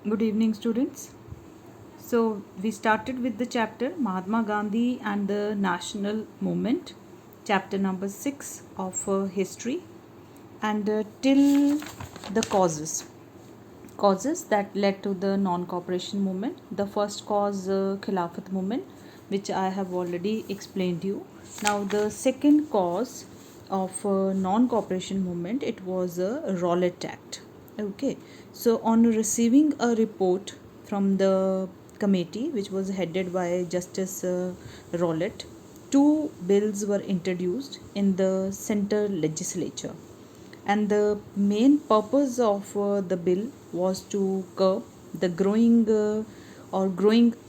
Good evening, students. So, we started with the chapter Mahatma Gandhi and the National Movement, chapter number 6 of history, and till the causes that led to the non-cooperation movement. The first cause, Khilafat movement, which I have already explained you. Now, the second cause of non-cooperation movement, it was a Rowlatt Act. Okay, so on receiving a report from the committee, which was headed by Justice Rowlatt, two bills were introduced in the center legislature, and the main purpose of the bill was to curb the growing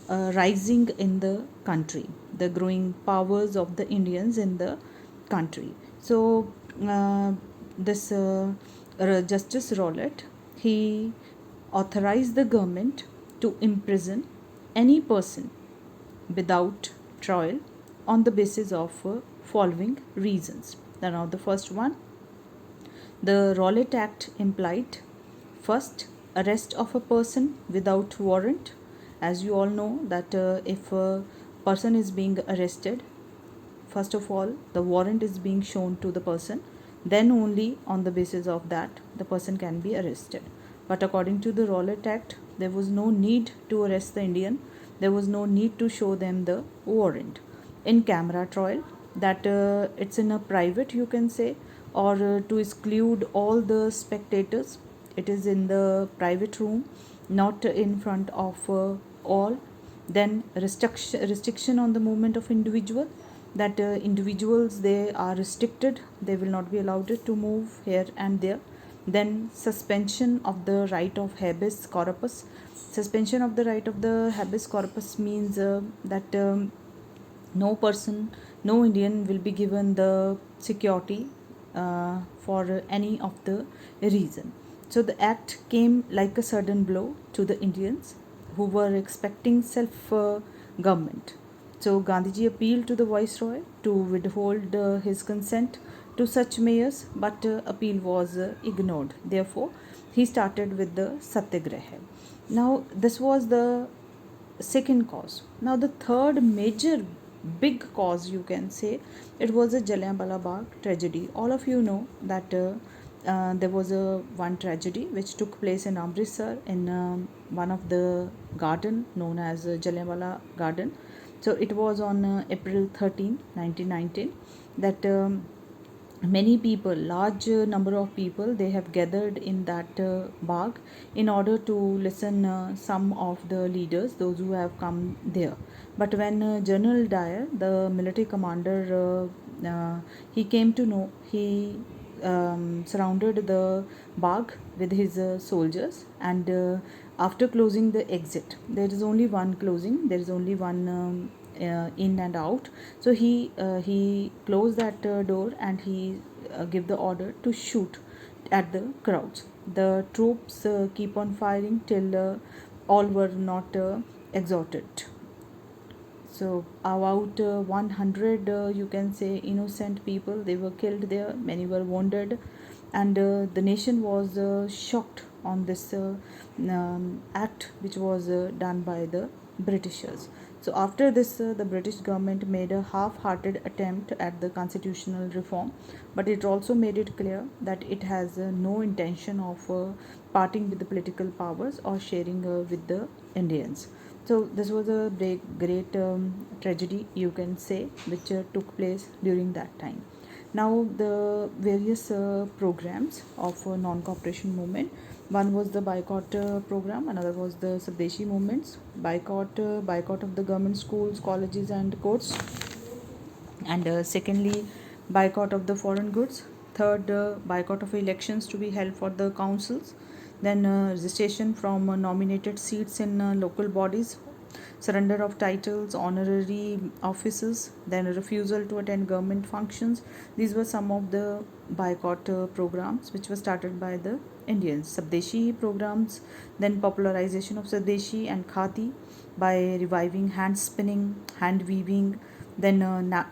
rising in the country, the growing powers of the Indians in the country. So this Justice Rowlatt, he authorized the government to imprison any person without trial on the basis of following reasons. Now the first one, the Rowlatt Act implied first, arrest of a person without warrant. As you all know that if a person is being arrested, first of all the warrant is being shown to the person, then only on the basis of that the person can be arrested. But according to the Rowlatt Act, there was no need to arrest the Indian, there was no need to show them the warrant. In camera trial, that it's in a private, you can say, or to exclude all the spectators, it is in the private room, not in front of all. Then restriction on the movement of individual, that individuals, they are restricted, they will not be allowed to move here and there. Then suspension of the right of habeas corpus. Suspension of the right of the habeas corpus means that no person, no Indian will be given the security for any of the reason. So the act came like a sudden blow to the Indians who were expecting self government. So Gandhiji appealed to the Viceroy to withhold his consent to such measures, but appeal was ignored. Therefore, he started with the Satyagraha. Now, this was the second cause. Now, the third major big cause, you can say, it was a Balabar tragedy. All of you know that there was a one tragedy which took place in Amritsar in one of the garden known as Jallianwala Garden. So it was on April 13, 1919, that many people, large number of people, they have gathered in that bagh in order to listen some of the leaders, those who have come there. But when General Dyer, the military commander, he came to know, he surrounded the bagh with his soldiers, and after closing the exit, there is only one closing, there is only one in and out. So he closed that door, and he gave the order to shoot at the crowds. The troops keep on firing till all were not exhausted. So about 100, you can say, innocent people, they were killed there, many were wounded, and the nation was shocked on this act which was done by the Britishers. So after this, the British government made a half-hearted attempt at the constitutional reform, but it also made it clear that it has no intention of parting with the political powers or sharing with the Indians. So this was a great tragedy, you can say, which took place during that time. Now the various programs of non-cooperation movement. One was the boycott program, another was the Swadeshi movements, boycott of the government schools, colleges and courts, and secondly, boycott of the foreign goods. Third, boycott of elections to be held for the councils. Then registration from nominated seats in local bodies, surrender of titles, honorary offices, then refusal to attend government functions. These were some of the boycott programs which were started by the Indians. Subdeshi programs, then popularization of Swadeshi and Khadi by reviving hand spinning, hand weaving, then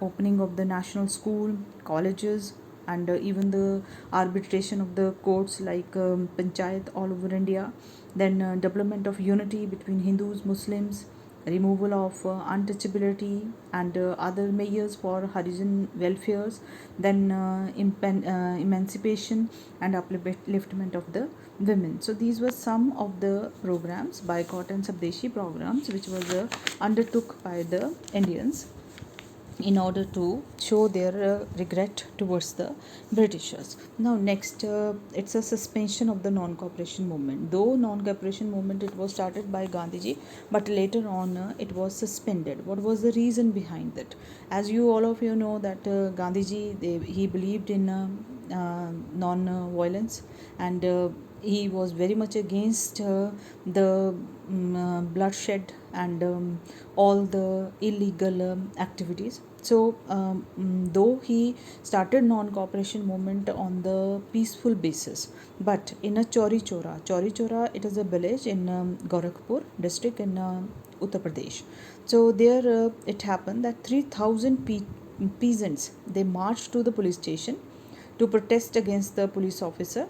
opening of the national school, colleges, and even the arbitration of the courts like panchayat all over India, then development of unity between Hindus, Muslims, removal of untouchability and other measures for Harijan welfares, then emancipation and upliftment of the women. So these were some of the programs, boycott and Subdeshi programs, which was undertook by the Indians in order to show their regret towards the Britishers. Now next, it's a suspension of the non-cooperation movement. Though non-cooperation movement, it was started by Gandhiji, but later on it was suspended. What was the reason behind that? As you all of you know that Gandhiji, he believed in non-violence, and he was very much against the bloodshed and all the illegal activities. So though he started non-cooperation movement on the peaceful basis, but in a Chauri Chora, it is a village in Gorakhpur district in Uttar Pradesh. So there it happened that 3,000 peasants, they marched to the police station to protest against the police officer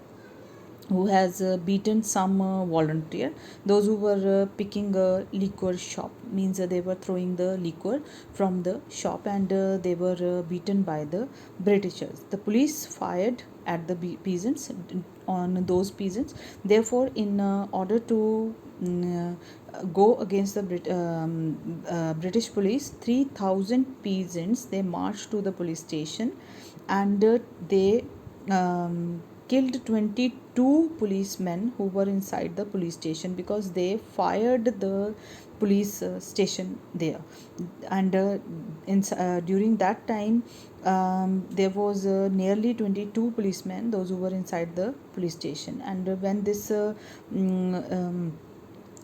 who has beaten some volunteer, those who were picking a liquor shop, means they were throwing the liquor from the shop, and they were beaten by the Britishers. The police fired at the peasants, on those peasants. Therefore, in order to go against the British police, 3,000 peasants, they marched to the police station, and they killed 22 policemen who were inside the police station, because they fired the police station there. And during that time, there was nearly 22 policemen, those who were inside the police station. And when this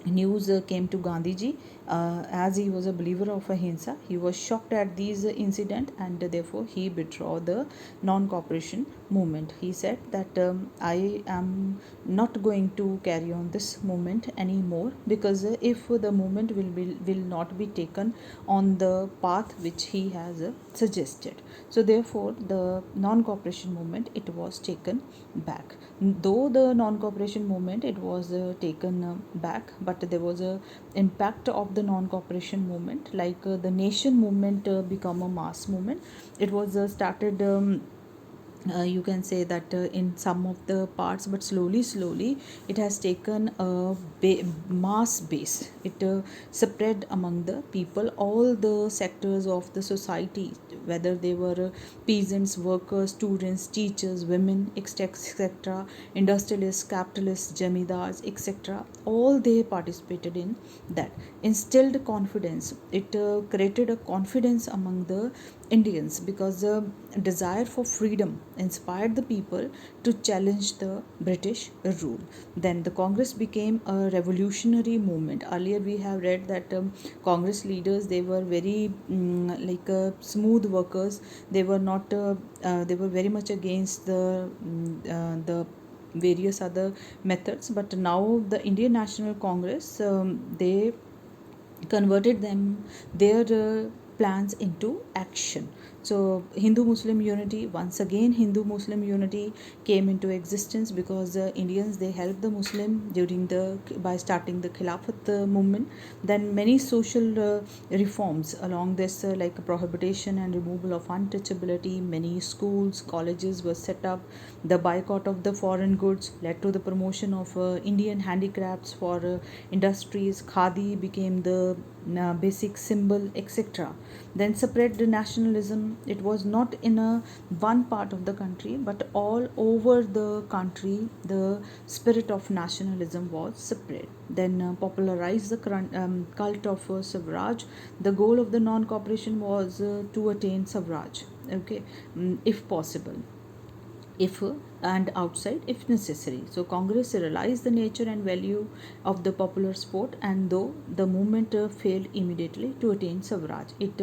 news came to Gandhiji, as he was a believer of ahimsa, he was shocked at these incident, and therefore he withdrew the non-cooperation movement. He said that I am not going to carry on this movement anymore, because if the movement will not be taken on the path which he has suggested. So therefore the non-cooperation movement, it was taken back. Though the non-cooperation movement, it was taken back, but there was a impact of the non-cooperation movement, like the nation movement become a mass movement. It was started, you can say that in some of the parts, but slowly it has taken a mass base. It spread among the people, all the sectors of the society, whether they were peasants, workers, students, teachers, women, etc., industrialists, capitalists, jamidars, etc., all they participated in that. Instilled confidence, it created a confidence among the Indians, because the desire for freedom inspired the people to challenge the British rule. Then the Congress became a revolutionary movement. Earlier we have read that Congress leaders, they were very smooth workers. They were not they were very much against the various other methods. But now the Indian National Congress, they converted their plans into action. So Hindu-Muslim unity, once again Hindu-Muslim unity came into existence, because Indians, they helped the Muslim by starting the Khilafat movement. Then many social reforms along this, like prohibition and removal of untouchability. Many schools, colleges were set up. The boycott of the foreign goods led to the promotion of Indian handicrafts for industries. Khadi became the basic symbol, etc. Then spread the nationalism. It was not in a one part of the country, but all over the country the spirit of nationalism was spread. Then popularized the cult of Swaraj. The goal of the non-cooperation was to attain Swaraj, okay, if possible. If and outside if necessary. So Congress realized the nature and value of the popular sport, and though the movement failed immediately to attain Swaraj, it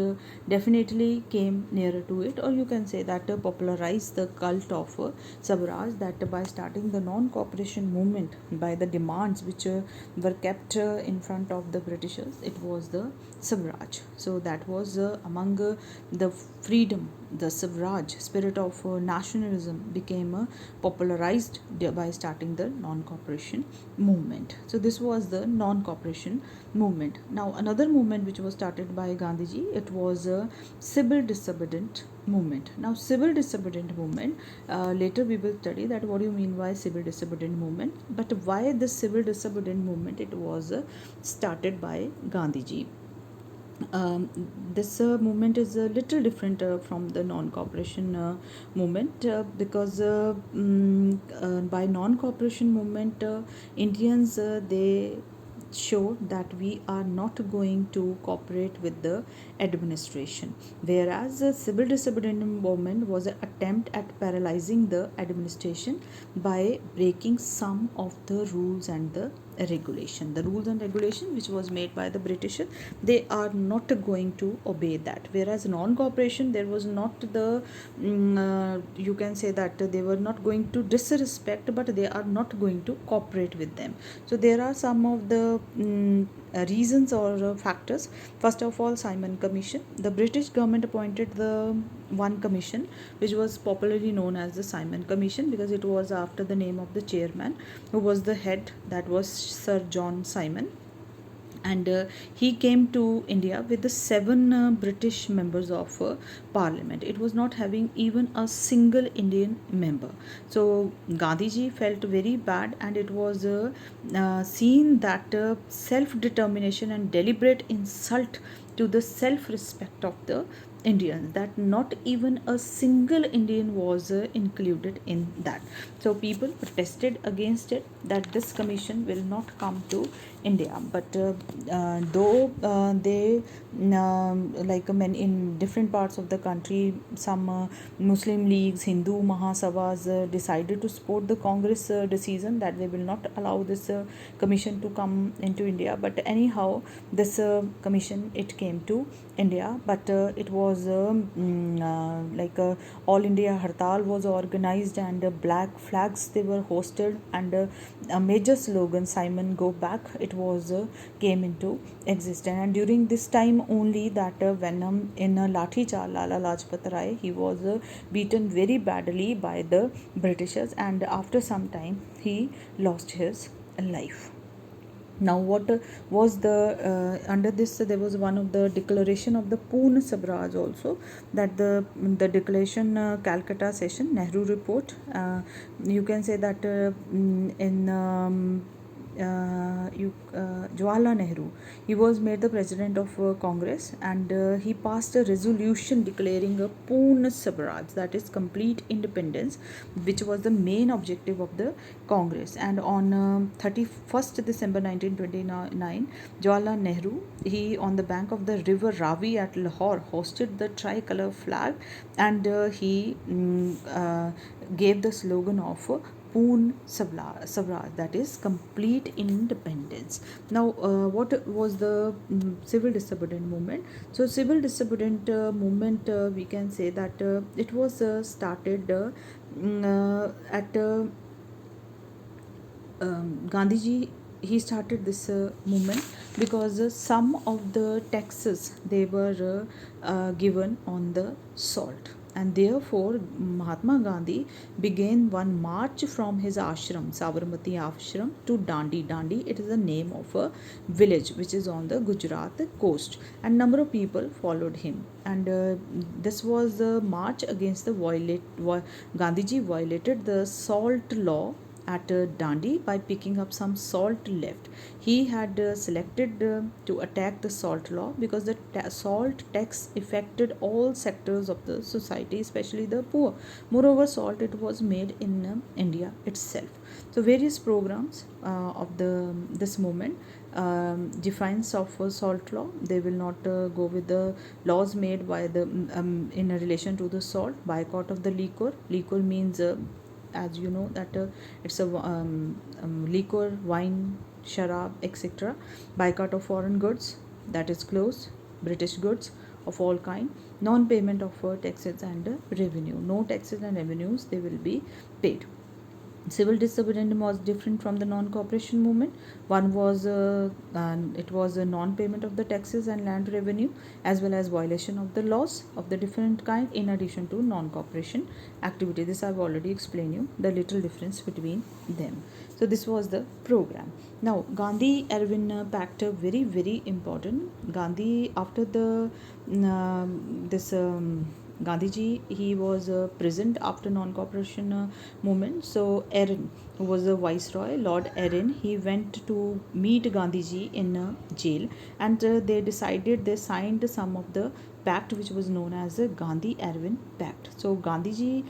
definitely came nearer to it, or you can say that popularized the cult of Swaraj, that by starting the non-cooperation movement by the demands which were kept in front of the Britishers. It was the Swaraj. So that was among the freedom, the Swaraj spirit of nationalism became popularized by starting the non-cooperation movement. So this was the non-cooperation movement. Now another movement which was started by Gandhiji, it was a civil disobedient movement. Now civil disobedient movement, later we will study that what do you mean by civil disobedient movement, but why this civil disobedient movement, it was started by Gandhiji. This movement is a little different from the non-cooperation movement, because by non-cooperation movement, Indians they show that we are not going to cooperate with the administration, whereas the civil disobedience movement was an attempt at paralyzing the administration by breaking some of the rules and the rules and regulation which was made by the British. They are not going to obey that, whereas non-cooperation, there was not the you can say that they were not going to disrespect, but they are not going to cooperate with them. So there are some of the reasons or factors. First of all, Simon Commission. The British government appointed the one commission which was popularly known as the Simon Commission, because it was after the name of the chairman who was the head, that was Sir John Simon. And he came to India with the 7 British members of parliament. It was not having even a single Indian member. So Gandhiji felt very bad, and it was seen that self-determination and deliberate insult to the self-respect of the Indians, that not even a single Indian was included in that. So people protested against it, that this commission will not come to India. But though they like in different parts of the country, some Muslim leagues, Hindu Mahasabhas decided to support the Congress decision that they will not allow this commission to come into India. But anyhow, this commission, it came to India, but it was like all India Hartal was organized, and black flags they were hosted, and a major slogan, Simon Go Back, it was came into existence. And during this time only that Venom in Lathi Charge, Lala Lajpat Rai, he was beaten very badly by the Britishers, and after some time he lost his life. Now what was the under this, there was one of the declaration of the Poon Swaraj also, that the declaration Calcutta session, Nehru report, you can say that in Jawaharlal Nehru, he was made the president of Congress, and he passed a resolution declaring a Poon Swaraj, that is complete independence, which was the main objective of the Congress. And on 31st December 1929, Jawaharlal Nehru, he on the bank of the river Ravi at Lahore hosted the tricolor flag, and he gave the slogan of Poon Swaraj, that is complete independence. Now what was the civil disobedient movement? So civil disobedient movement, we can say that it was started at Gandhiji. He started this movement because some of the taxes they were given on the salt, and therefore Mahatma Gandhi began one march from his ashram, Sabarmati ashram, to Dandi. Dandi, it is the name of a village which is on the Gujarat coast, and number of people followed him. And this was a march against the Gandhiji violated the salt law at Dandi by picking up some salt left. He had selected to attack the salt law because the salt tax affected all sectors of the society, especially the poor. Moreover, salt, it was made in India itself. So various programs of this movement, defense of salt law. They will not go with the laws made by the in relation to the salt. Boycott of the liquor. Liquor means as you know that it's a liquor, wine, sharab, etc. Boycott of foreign goods, that is clothes, British goods of all kind, non-payment of taxes and revenue. No taxes and revenues they will be paid. Civil disobedience was different from the non-cooperation movement. One was it was a non-payment of the taxes and land revenue, as well as violation of the laws of the different kind, in addition to non-cooperation activity. This I've already explained you the little difference between them. So this was the program. Now Gandhi Erwin Pact, very important. Gandhi, after the this Gandhiji, he was present after non-cooperation movement. So Erin, who was the viceroy, Lord Erin, he went to meet Gandhiji in jail, and they signed some of the pact which was known as the Gandhi Erwin Pact. So Gandhiji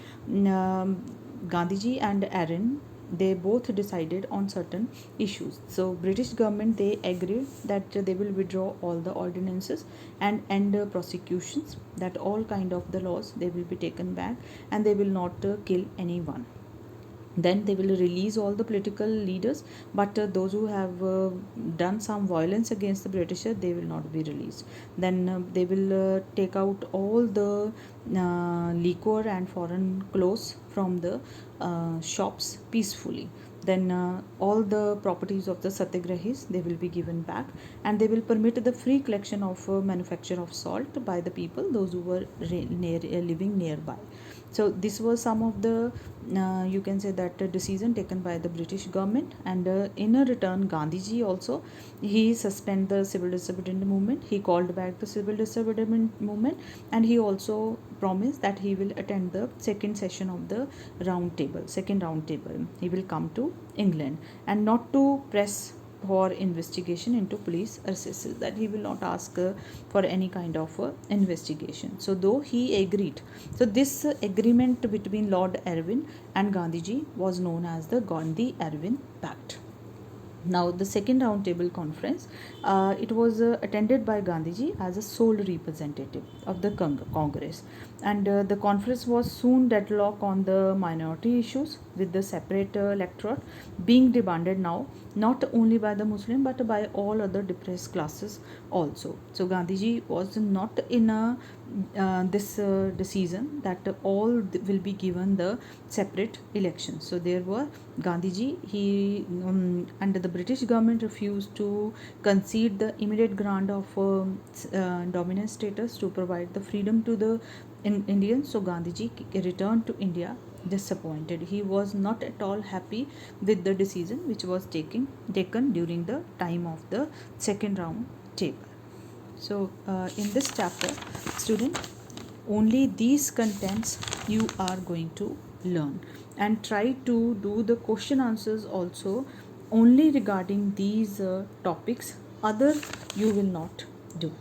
and Erin, they both decided on certain issues. So British government, they agreed that they will withdraw all the ordinances and end prosecutions, that all kind of the laws they will be taken back, and they will not kill anyone. Then they will release all the political leaders, but those who have done some violence against the Britisher, they will not be released. Then they will take out all the liquor and foreign clothes from the shops peacefully. Then all the properties of the satyagrahis, they will be given back, and they will permit the free collection of manufacture of salt by the people, those who were living nearby. So this was some of the you can say that decision taken by the British government. And in a return, Gandhiji also, he suspended the civil disobedience movement, he called back the civil disobedience movement, and he also promised that he will attend the second session of the second round table. He will come to England, and not to press for investigation into police recesses, that he will not ask for any kind of investigation. So though he agreed, so this agreement between Lord Erwin and Gandhiji was known as the Gandhi Erwin Pact. Now the second roundtable conference, it was attended by Gandhiji as a sole representative of the Congress, and the conference was soon deadlocked on the minority issues, with the separate electorate being demanded now not only by the Muslim but by all other depressed classes also. So Gandhiji was not in a this decision that all will be given the separate elections. So there were Gandhiji, he under the British government refused to concede the immediate grant of dominant status to provide the freedom to the Indians. So Gandhiji returned to India disappointed. He was not at all happy with the decision which was taken during the time of the second round table. So in this chapter, student, only these contents you are going to learn, and try to do the question answers also only regarding these topics, other you will not do.